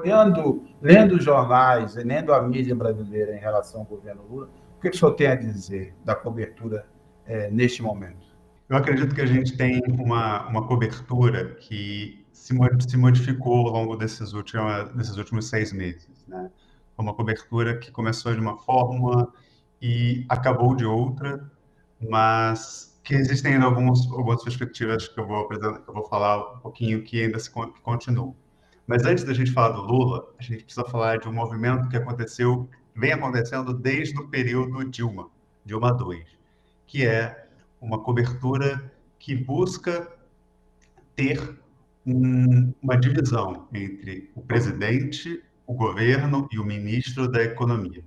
lendo os jornais e lendo a mídia brasileira em relação ao governo Lula, o que o senhor tem a dizer da cobertura neste momento? Eu acredito que a gente tem uma cobertura que se modificou ao longo desses últimos 6 meses, né? Uma cobertura que começou de uma forma e acabou de outra, mas que existem ainda algumas perspectivas que eu vou apresentar, que eu vou falar um pouquinho, que ainda que continuam. Mas antes da gente falar do Lula, a gente precisa falar de um movimento que vem acontecendo desde o período Dilma 2, que é uma cobertura que busca ter uma divisão entre o presidente, o governo e o ministro da Economia.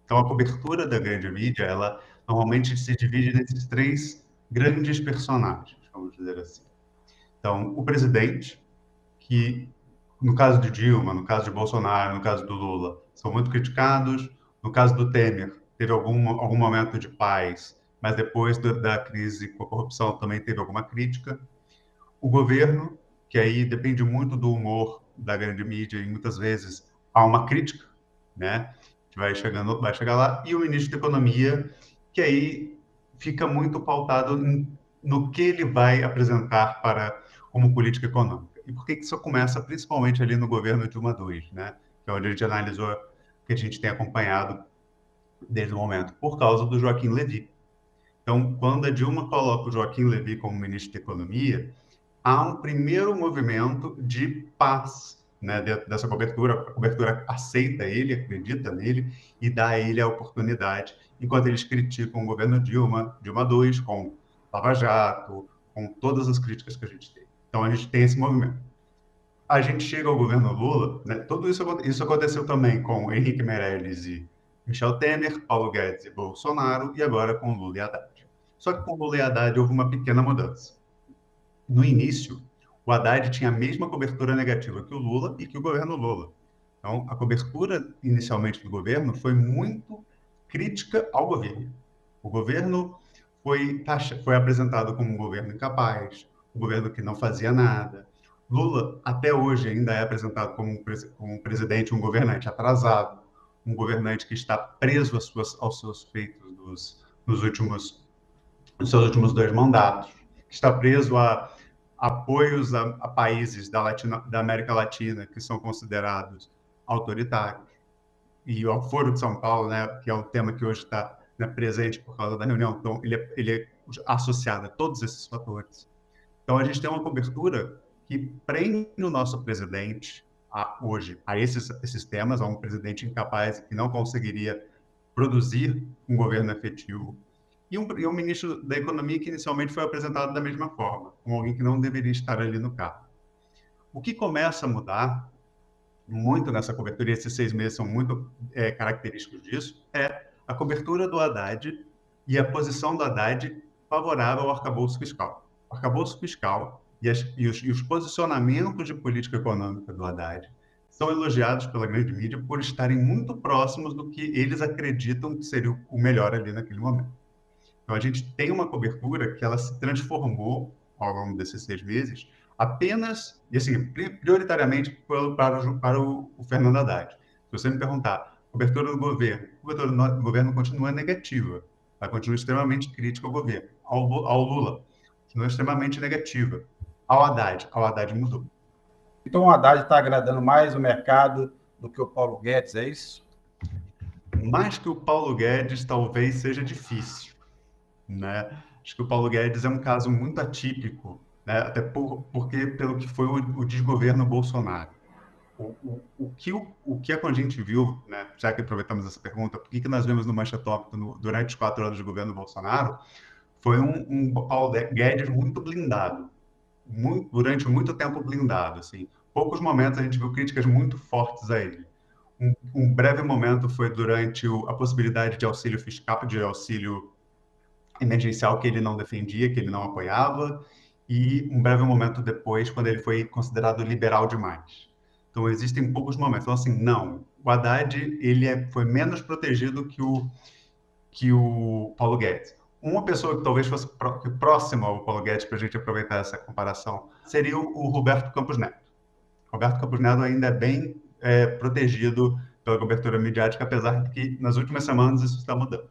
Então, a cobertura da grande mídia, ela normalmente se divide nesses três grandes personagens, vamos dizer assim. Então, o presidente, que no caso de Dilma, no caso de Bolsonaro, no caso do Lula, são muito criticados. No caso do Temer, teve algum momento de paz, mas depois da crise com a corrupção também teve alguma crítica. O governo, que aí depende muito do humor da grande mídia e muitas vezes há uma crítica, né? Que vai chegar lá. E o ministro da Economia, que aí fica muito pautado no que ele vai apresentar como política econômica. E por que isso começa principalmente ali no governo Dilma II, né? Que é onde a gente analisou, que a gente tem acompanhado desde o momento, por causa do Joaquim Levy. Então, quando a Dilma coloca o Joaquim Levy como ministro da Economia, há um primeiro movimento de paz, né, dessa cobertura. A cobertura aceita ele, acredita nele e dá a ele a oportunidade, enquanto eles criticam o governo Dilma II, com Lava Jato, com todas as críticas que a gente tem. Então, a gente tem esse movimento. A gente chega ao governo Lula, né, tudo isso aconteceu também com Henrique Meirelles e Michel Temer, Paulo Guedes e Bolsonaro, e agora com Lula e Haddad. Só que com Lula e Haddad houve uma pequena mudança. No início, o Haddad tinha a mesma cobertura negativa que o Lula e que o governo Lula. Então, a cobertura inicialmente do governo foi muito crítica ao governo. O governo foi apresentado como um governo incapaz, um governo que não fazia nada. Lula, até hoje, ainda é apresentado como um presidente, um governante atrasado, um governante que está preso aos seus feitos nos seus últimos 2 mandatos, que está preso a apoios a países da América Latina que são considerados autoritários. E o Foro de São Paulo, né, que é o tema que hoje está, né, presente por causa da reunião, então ele é associado a todos esses fatores. Então, a gente tem uma cobertura que prende o nosso presidente hoje a esses temas, a um presidente incapaz que não conseguiria produzir um governo efetivo, e um ministro da Economia que inicialmente foi apresentado da mesma forma, como alguém que não deveria estar ali no cargo. O que começa a mudar muito nessa cobertura, e esses 6 meses são muito característicos disso, é a cobertura do Haddad e a posição do Haddad favorável ao arcabouço fiscal. O arcabouço fiscal e os posicionamentos de política econômica do Haddad são elogiados pela grande mídia por estarem muito próximos do que eles acreditam que seria o melhor ali naquele momento. Então, a gente tem uma cobertura que ela se transformou ao longo desses 6 meses apenas, e assim, prioritariamente para o Fernando Haddad. Se você me perguntar, a cobertura do governo, a cobertura do governo continua negativa, ela continua extremamente crítica ao governo, ao Lula, continua extremamente negativa. Ao Haddad mudou. Então, o Haddad está agradando mais o mercado do que o Paulo Guedes, é isso? Mais que o Paulo Guedes, talvez seja difícil, né? Acho que o Paulo Guedes é um caso muito atípico, né? Até porque pelo que foi o desgoverno Bolsonaro. O que a gente viu, né? Já que aproveitamos essa pergunta, por que nós vemos no Mancha Tópico durante os 4 anos de governo Bolsonaro, foi um Paulo Guedes muito blindado, durante muito tempo blindado, assim. Poucos momentos a gente viu críticas muito fortes a ele. Um breve momento foi durante a possibilidade de auxílio fiscal, de auxílio emergencial, que ele não defendia, que ele não apoiava, e um breve momento depois, quando ele foi considerado liberal demais. Então, existem poucos momentos. Então, assim, não. O Haddad, foi menos protegido que o Paulo Guedes. Uma pessoa que talvez fosse próxima ao Paulo Guedes, para a gente aproveitar essa comparação, seria o Roberto Campos Neto. Roberto Campos Neto ainda é bem protegido pela cobertura midiática, apesar de que nas últimas semanas isso está mudando.